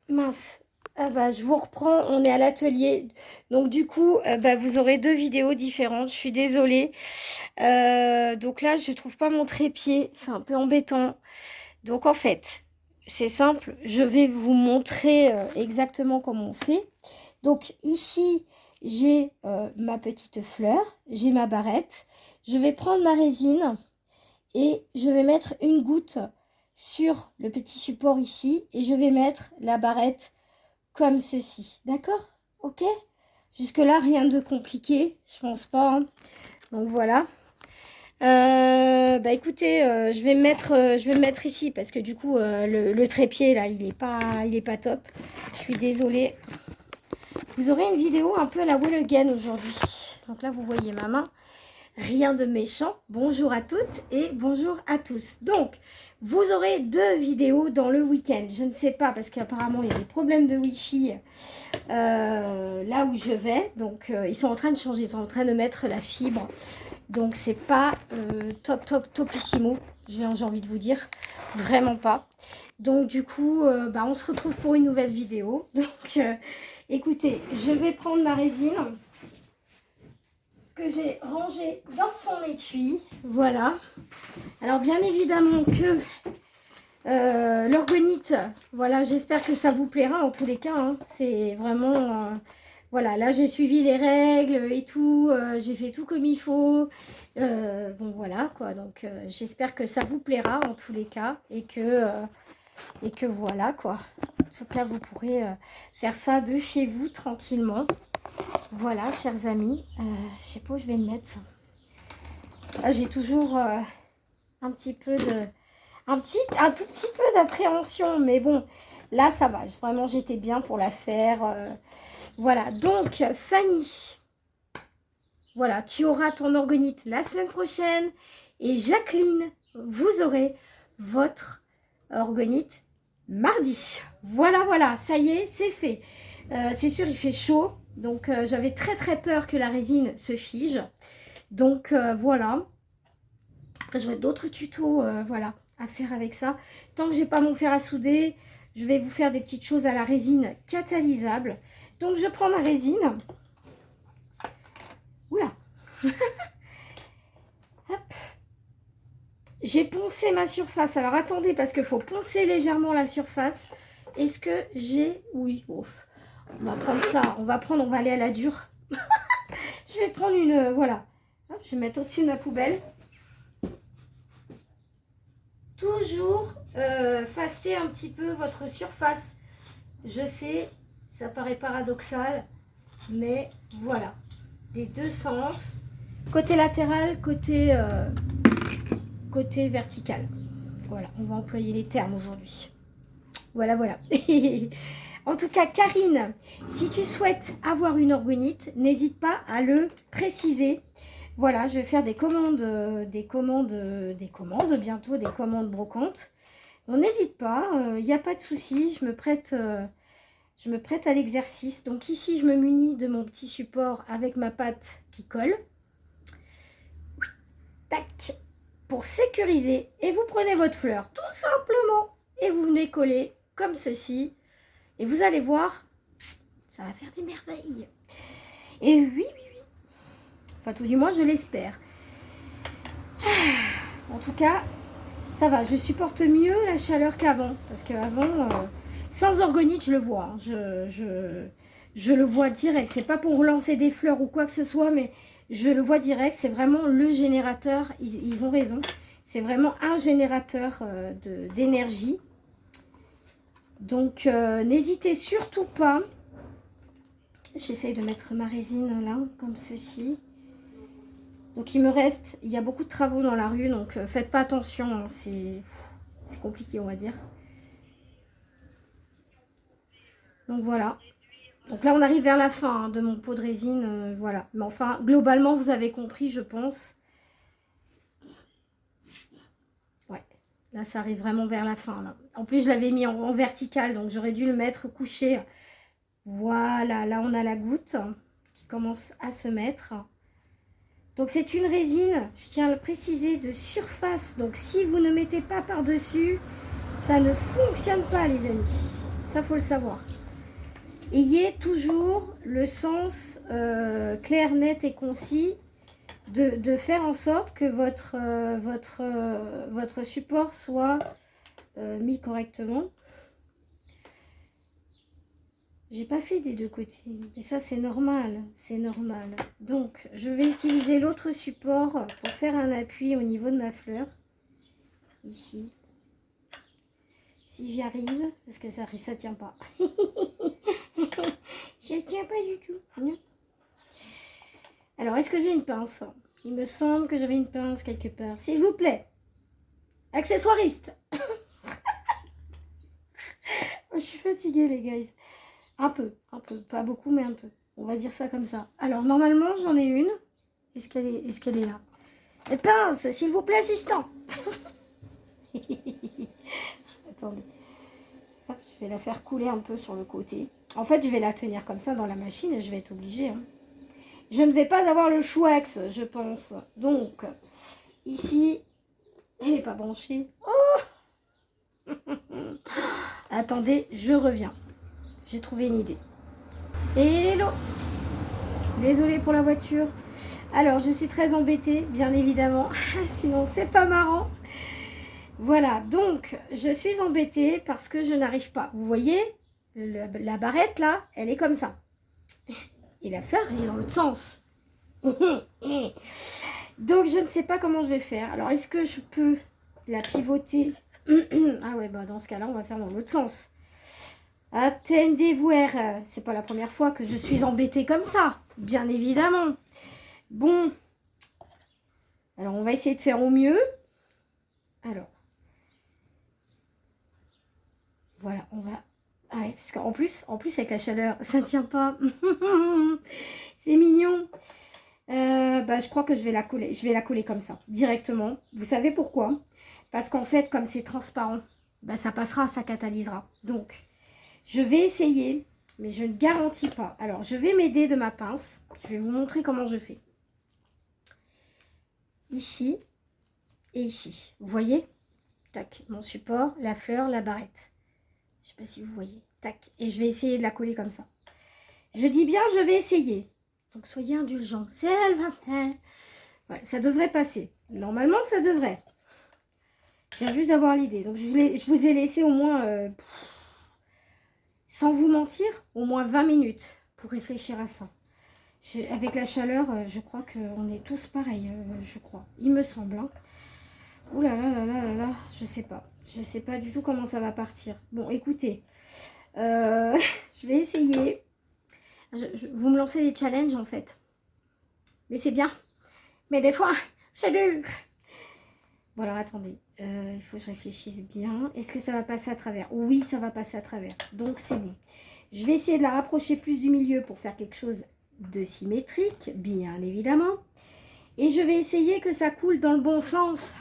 Mince. Ah bah, je vous reprends, on est à l'atelier. Donc du coup, bah, vous aurez deux vidéos différentes. Je suis désolée. Donc là, je trouve pas mon trépied. C'est un peu embêtant. Donc en fait, c'est simple. Je vais vous montrer exactement comment on fait. Donc ici, j'ai ma petite fleur. J'ai ma barrette. Je vais prendre ma résine et je vais mettre une goutte sur le petit support ici. Et je vais mettre la barrette comme ceci. D'accord? Ok? Jusque-là, rien de compliqué, je pense pas, hein. Donc voilà. Bah écoutez, je vais me mettre ici parce que du coup, le trépied là, il est pas top. Je suis désolée. Vous aurez une vidéo un peu à la Will Again aujourd'hui. Donc là, vous voyez ma main. Rien de méchant. Bonjour à toutes et bonjour à tous. Donc, vous aurez deux vidéos dans le week-end. Je ne sais pas parce qu'apparemment, il y a des problèmes de Wi-Fi là où je vais. Donc, ils sont en train de changer. Ils sont en train de mettre la fibre. Donc, c'est pas topissimo. J'ai envie de vous dire. Vraiment pas. Donc, du coup, bah, on se retrouve pour une nouvelle vidéo. Donc, écoutez, je vais prendre ma résine que j'ai rangé dans son étui. Voilà. Alors bien évidemment que l'orgonite, voilà, j'espère que ça vous plaira en tous les cas, hein. C'est vraiment... voilà, là j'ai suivi les règles et tout, j'ai fait tout comme il faut. Bon voilà quoi, donc j'espère que ça vous plaira en tous les cas et que voilà quoi. En tout cas, vous pourrez faire ça de chez vous tranquillement. Voilà, chers amis, je sais pas où je vais le mettre ça. Là, j'ai toujours un petit peu de... un tout petit peu d'appréhension, mais bon, là, ça va. Vraiment, j'étais bien pour la faire. Voilà, donc, Fanny, voilà, tu auras ton orgonite la semaine prochaine. Et Jacqueline, vous aurez votre orgonite mardi. Voilà, voilà, ça y est, c'est fait. C'est sûr, il fait chaud. Donc, j'avais très, très peur que la résine se fige. Donc, voilà. Après, j'aurai d'autres tutos, voilà, à faire avec ça. Tant que j'ai pas mon fer à souder, je vais vous faire des petites choses à la résine catalysable. Donc, je prends ma résine. Oula. Hop. J'ai poncé ma surface. Alors, attendez, parce qu'il faut poncer légèrement la surface. Est-ce que j'ai... Oui, ouf. On va prendre ça. On va aller à la dure. Je vais prendre une... voilà. Hop, je vais mettre au-dessus de ma poubelle. Toujours faster un petit peu votre surface. Je sais, ça paraît paradoxal, mais voilà, des deux sens, côté latéral, côté vertical. Voilà, on va employer les termes aujourd'hui. Voilà, voilà. En tout cas, Karine, si tu souhaites avoir une orgonite, n'hésite pas à le préciser. Voilà, je vais faire des commandes bientôt, des commandes brocantes. On n'hésite pas, il n'y a pas de souci, je me prête à l'exercice. Donc ici, je me munis de mon petit support avec ma patte qui colle. Tac, pour sécuriser. Et vous prenez votre fleur, tout simplement. Et vous venez coller comme ceci. Et vous allez voir, ça va faire des merveilles. Et oui, oui, oui. Enfin, tout du moins, je l'espère. En tout cas, ça va. Je supporte mieux la chaleur qu'avant. Parce qu'avant, sans orgonite, je le vois. Hein. Je le vois direct. C'est pas pour lancer des fleurs ou quoi que ce soit, mais je le vois direct. C'est vraiment le générateur. Ils ont raison. C'est vraiment un générateur d'énergie. Donc, n'hésitez surtout pas. J'essaye de mettre ma résine là, comme ceci. Donc, il y a beaucoup de travaux dans la rue, donc faites pas attention. Hein, c'est compliqué, on va dire. Donc, voilà. Donc là, on arrive vers la fin hein, de mon pot de résine. Voilà. Mais enfin, globalement, vous avez compris, je pense. Ouais. Là, ça arrive vraiment vers la fin. Là. En plus, je l'avais mis en vertical, donc j'aurais dû le mettre couché. Voilà. Là, on a la goutte qui commence à se mettre. Donc, c'est une résine, je tiens à le préciser, de surface. Donc, si vous ne mettez pas par-dessus, ça ne fonctionne pas, les amis. ça faut le savoir. Ayez toujours le sens clair, net et concis de faire en sorte que votre support soit mis correctement. J'ai pas fait des deux côtés, et ça c'est normal, c'est normal. Donc je vais utiliser l'autre support pour faire un appui au niveau de ma fleur, ici. Si j'y arrive, parce que ça tient pas. Ça tient pas du tout. Non. Alors est-ce que j'ai une pince? Il me semble que j'avais une pince quelque part. S'il vous plaît, accessoiriste. Je suis fatiguée les gars. Un peu, pas beaucoup, mais un peu. On va dire ça comme ça. Alors, normalement, j'en ai une. Est-ce qu'elle est là? Et pince, s'il vous plaît, assistant. Attendez. Hop, je vais la faire couler un peu sur le côté. En fait, je vais la tenir comme ça dans la machine et je vais être obligée. Hein. Je ne vais pas avoir le Schwex, je pense. Donc, ici, elle n'est pas branchée. Oh. Attendez, je reviens. J'ai trouvé une idée. Hello! Désolée pour la voiture. Alors, je suis très embêtée, bien évidemment. Sinon, c'est pas marrant. Voilà, donc, je suis embêtée parce que je n'arrive pas. Vous voyez, la barrette, là, elle est comme ça. Et la fleur, elle est dans l'autre sens. Donc, je ne sais pas comment je vais faire. Alors, est-ce que je peux la pivoter? Ah ouais, bah dans ce cas-là, on va faire dans l'autre sens. Attendez-vous, c'est pas la première fois que je suis embêtée comme ça, bien évidemment. Bon, alors on va essayer de faire au mieux. Alors, voilà, on va... Ah ouais, parce qu'en plus avec la chaleur, ça ne tient pas. C'est mignon. Bah, je crois que je vais la coller comme ça, directement. Vous savez pourquoi? Parce qu'en fait, comme c'est transparent, bah, ça passera, ça catalysera. Donc... je vais essayer, mais je ne garantis pas. Alors, je vais m'aider de ma pince. Je vais vous montrer comment je fais. Ici et ici. Vous voyez? Tac, mon support, la fleur, la barrette. Je ne sais pas si vous voyez. Tac. Et je vais essayer de la coller comme ça. Je dis bien, je vais essayer. Donc, soyez indulgents. C'est elle va faire. Ouais, ça devrait passer. Normalement, ça devrait. Je viens juste d'avoir l'idée. Donc, je vous ai laissé au moins... sans vous mentir, au moins 20 minutes pour réfléchir à ça. Avec la chaleur, je crois qu'on est tous pareils, je crois. Il me semble. Hein. Ouh là là là là là là, je sais pas. Je sais pas du tout comment ça va partir. Bon, écoutez, je vais essayer. Vous me lancez des challenges en fait. Mais c'est bien. Mais des fois, c'est dur. Bon alors attendez, il faut que je réfléchisse bien. Est-ce que ça va passer à travers? Oui, ça va passer à travers. Donc c'est bon. Je vais essayer de la rapprocher plus du milieu pour faire quelque chose de symétrique, bien évidemment. Et je vais essayer que ça coule dans le bon sens.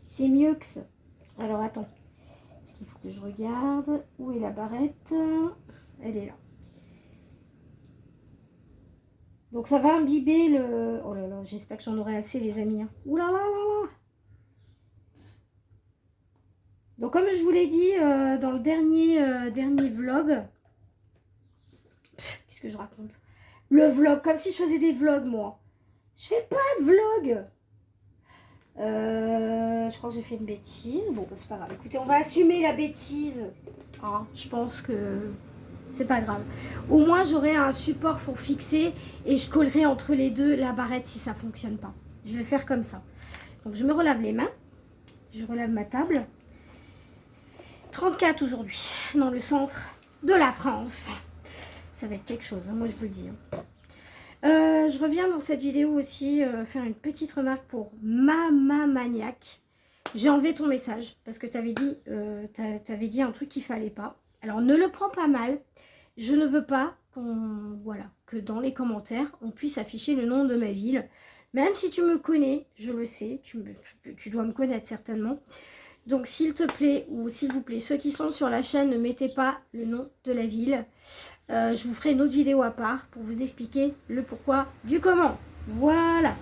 C'est mieux que ça. Alors attends. Est-ce qu'il faut que je regarde? Où est la barrette? Elle est là. Donc ça va imbiber le... Oh là là, j'espère que j'en aurai assez les amis. Hein. Ouh là là là là. Donc comme je vous l'ai dit dans le dernier vlog... Qu'est-ce que je raconte? Le vlog, comme si je faisais des vlogs moi. Je fais pas de vlog. Je crois que j'ai fait une bêtise. Bon, c'est pas grave. Écoutez, on va assumer la bêtise. Hein, je pense que... c'est pas grave. Au moins, j'aurai un support pour fixer et je collerai entre les deux la barrette si ça fonctionne pas. Je vais faire comme ça. Donc, je me relave les mains. Je relave ma table. 34 aujourd'hui, dans le centre de la France. Ça va être quelque chose, hein, moi je vous le dis. Hein. Je reviens dans cette vidéo aussi faire une petite remarque pour Mama Maniac. J'ai enlevé ton message parce que tu avais dit un truc qu'il fallait pas. Alors, ne le prends pas mal. Je ne veux pas que dans les commentaires, on puisse afficher le nom de ma ville. Même si tu me connais, je le sais, tu dois me connaître certainement. Donc, s'il te plaît, ou s'il vous plaît, ceux qui sont sur la chaîne, ne mettez pas le nom de la ville. Je vous ferai une autre vidéo à part pour vous expliquer le pourquoi du comment. Voilà.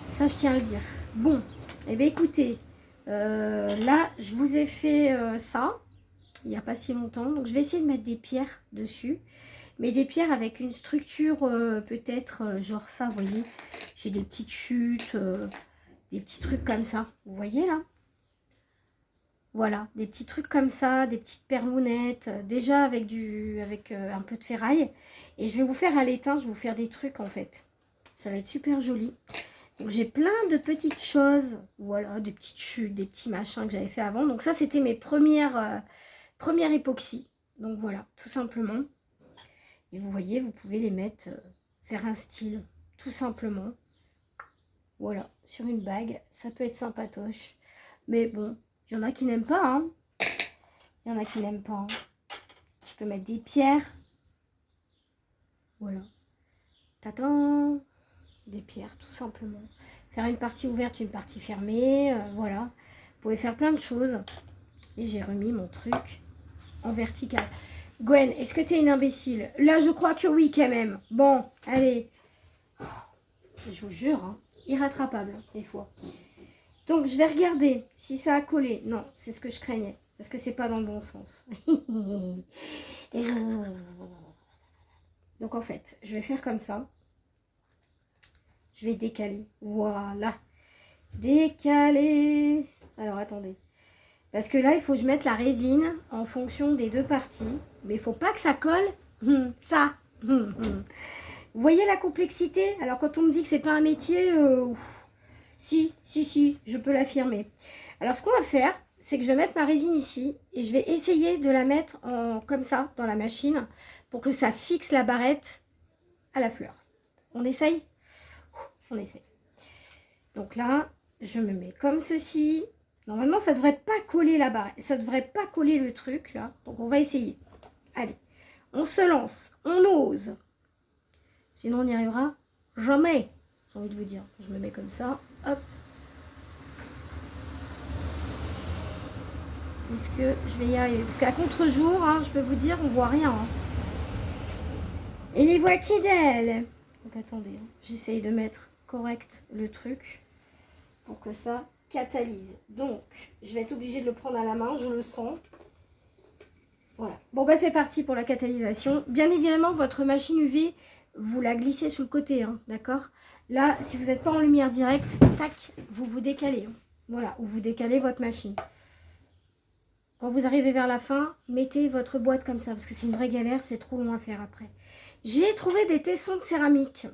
Ça, je tiens à le dire. Bon, eh bien, écoutez, là, je vous ai fait ça. il n'y a pas si longtemps. Donc je vais essayer de mettre des pierres dessus. Mais des pierres avec une structure peut-être genre ça, vous voyez. J'ai des petites chutes, des petits trucs comme ça. Vous voyez là? Voilà, des petits trucs comme ça, des petites perlounettes. Déjà avec un peu de ferraille. Et je vais vous faire à l'étain, je vais vous faire des trucs en fait. Ça va être super joli. Donc j'ai plein de petites choses. Voilà, des petites chutes, des petits machins que j'avais fait avant. Donc ça, c'était mes premières époxy. Donc voilà, tout simplement. Et vous voyez, vous pouvez les mettre, faire un style, tout simplement. Voilà, sur une bague, ça peut être sympatoche. Mais bon, il y en a qui n'aiment pas, hein. Il y en a qui n'aiment pas. Hein. Je peux mettre des pierres. Voilà. Tadam! Des pierres, tout simplement. Faire une partie ouverte, une partie fermée, voilà. Vous pouvez faire plein de choses. Et j'ai remis mon truc en vertical. Gwen, est-ce que tu es une imbécile? Là, je crois que oui, quand même. Bon, allez. Je vous jure, hein, irrattrapable, des fois. Donc, je vais regarder si ça a collé. Non, c'est ce que je craignais. Parce que c'est pas dans le bon sens. Donc, en fait, je vais faire comme ça. Je vais décaler. Voilà. Décaler. Alors, attendez. Parce que là, il faut que je mette la résine en fonction des deux parties. Mais il ne faut pas que ça colle. Ça. Vous voyez la complexité? Alors, quand on me dit que c'est pas un métier, si, je peux l'affirmer. Alors, ce qu'on va faire, c'est que je vais mettre ma résine ici. Et je vais essayer de la mettre comme ça, dans la machine, pour que ça fixe la barrette à la fleur. On essaye? On essaye. Donc là, je me mets comme ceci. Normalement, ça ne devrait pas coller la barre. Ça ne devrait pas coller le truc, là. Donc, on va essayer. Allez, on se lance. On ose. Sinon, on n'y arrivera jamais. J'ai envie de vous dire. Je me mets comme ça. Hop. Est-ce que je vais y arriver? Parce qu'à contre-jour, hein, je peux vous dire, on ne voit rien. Hein. Et les voix qui d'elle. Donc, attendez. Hein. J'essaye de mettre correct le truc pour que ça catalyse. Donc, je vais être obligée de le prendre à la main, je le sens. Voilà. Bon, bah c'est parti pour la catalysation. Bien évidemment, votre machine UV, vous la glissez sous le côté, hein, d'accord? Là, si vous n'êtes pas en lumière directe, tac, vous vous décalez. Hein. Voilà, ou vous décalez votre machine. Quand vous arrivez vers la fin, mettez votre boîte comme ça, parce que c'est une vraie galère, c'est trop long à faire après. J'ai trouvé des tessons de céramique.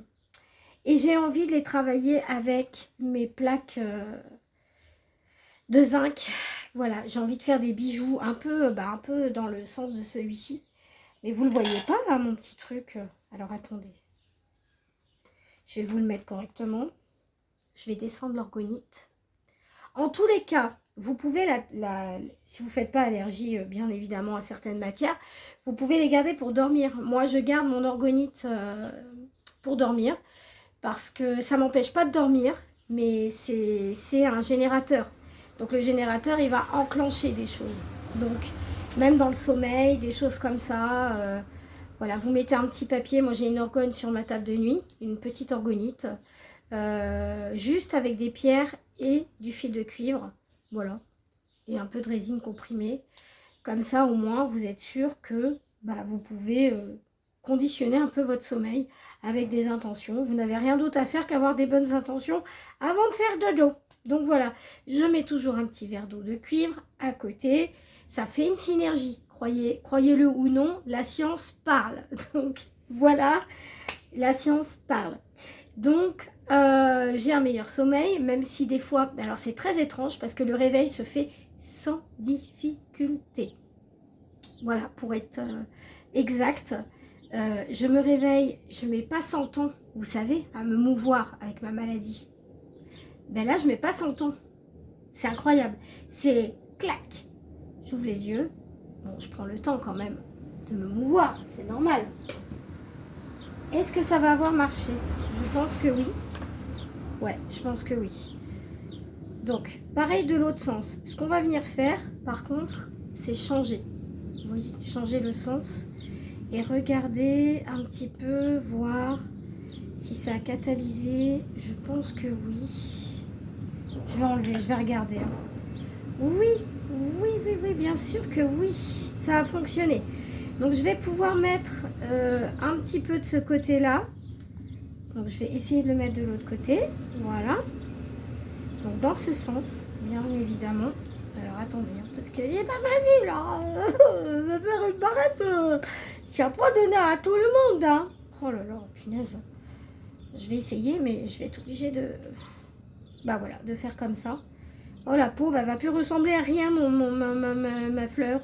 Et j'ai envie de les travailler avec mes plaques de zinc. Voilà, j'ai envie de faire des bijoux un peu dans le sens de celui-ci. Mais vous ne le voyez pas là, mon petit truc. Alors attendez. Je vais vous le mettre correctement. Je vais descendre l'orgonite. En tous les cas, vous pouvez, si vous ne faites pas allergie, bien évidemment, à certaines matières, vous pouvez les garder pour dormir. Moi, je garde mon orgonite pour dormir. Parce que ça ne m'empêche pas de dormir, mais c'est un générateur. Donc le générateur, il va enclencher des choses. Donc même dans le sommeil, des choses comme ça. Voilà, vous mettez un petit papier. Moi j'ai une orgone sur ma table de nuit, une petite orgonite. Juste avec des pierres et du fil de cuivre. Voilà. Et un peu de résine comprimée. Comme ça au moins vous êtes sûr que vous pouvez... conditionner un peu votre sommeil avec des intentions. Vous n'avez rien d'autre à faire qu'avoir des bonnes intentions avant de faire dodo. Donc voilà, je mets toujours un petit verre d'eau de cuivre à côté. Ça fait une synergie. Croyez-le ou non, la science parle. Donc voilà, la science parle. Donc j'ai un meilleur sommeil, même si des fois... Alors c'est très étrange parce que le réveil se fait sans difficulté. Voilà, pour être exact. Je me réveille, je ne mets pas 100 ans, vous savez, à me mouvoir avec ma maladie. Ben là, je ne mets pas 100 ans. C'est incroyable. C'est clac. J'ouvre les yeux. Bon, je prends le temps quand même de me mouvoir, c'est normal. Est-ce que ça va avoir marché? Je pense que oui. Ouais, je pense que oui. Donc, pareil de l'autre sens. Ce qu'on va venir faire, par contre, c'est changer. Vous voyez, changer le sens. Et regardez un petit peu, voir si ça a catalysé. Je pense que oui. Je vais enlever, je vais regarder. Oui, Oui, oui, oui, bien sûr que oui, ça a fonctionné. Donc je vais pouvoir mettre un petit peu de ce côté-là. Donc je vais essayer de le mettre de l'autre côté. Voilà. Donc dans ce sens, bien évidemment. Alors attendez, hein, parce que c'est pas facile là. Faire une barrette, c'est pas donné à tout le monde. Hein. Oh là là, punaise. Je vais essayer, mais je vais être obligée de... Bah voilà, de faire comme ça. Oh la pauvre, elle va plus ressembler à rien, ma fleur.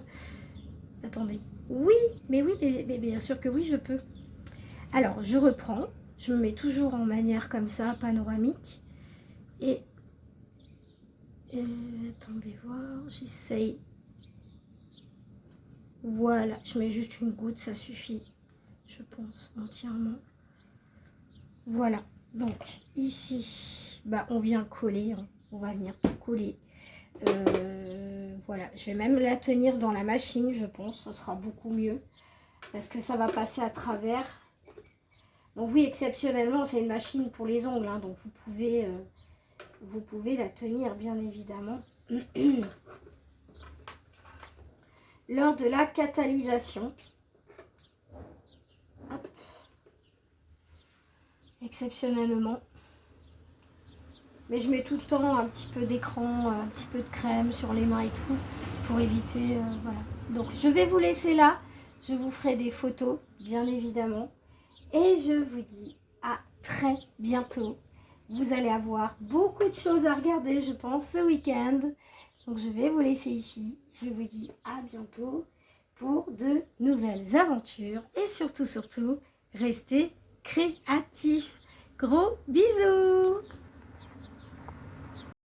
Attendez. Oui, mais bien sûr que oui, je peux. Alors, je reprends. Je me mets toujours en manière comme ça, panoramique. Et attendez voir, j'essaye. Voilà, je mets juste une goutte, ça suffit. Je pense entièrement. Voilà. Donc, ici, bah, on vient coller. Hein. On va venir tout coller. Voilà, je vais même la tenir dans la machine, je pense. Ce sera beaucoup mieux. Parce que ça va passer à travers. Donc oui, exceptionnellement, c'est une machine pour les ongles. Hein, donc vous pouvez la tenir, bien évidemment. Lors de la catalysation. Hop. Exceptionnellement. Mais je mets tout le temps un petit peu d'écran, un petit peu de crème sur les mains et tout. Pour éviter, voilà. Donc je vais vous laisser là. Je vous ferai des photos, bien évidemment. Et je vous dis à très bientôt. Vous allez avoir beaucoup de choses à regarder, je pense, ce week-end. Donc, je vais vous laisser ici. Je vous dis à bientôt pour de nouvelles aventures. Et surtout, restez créatifs. Gros bisous!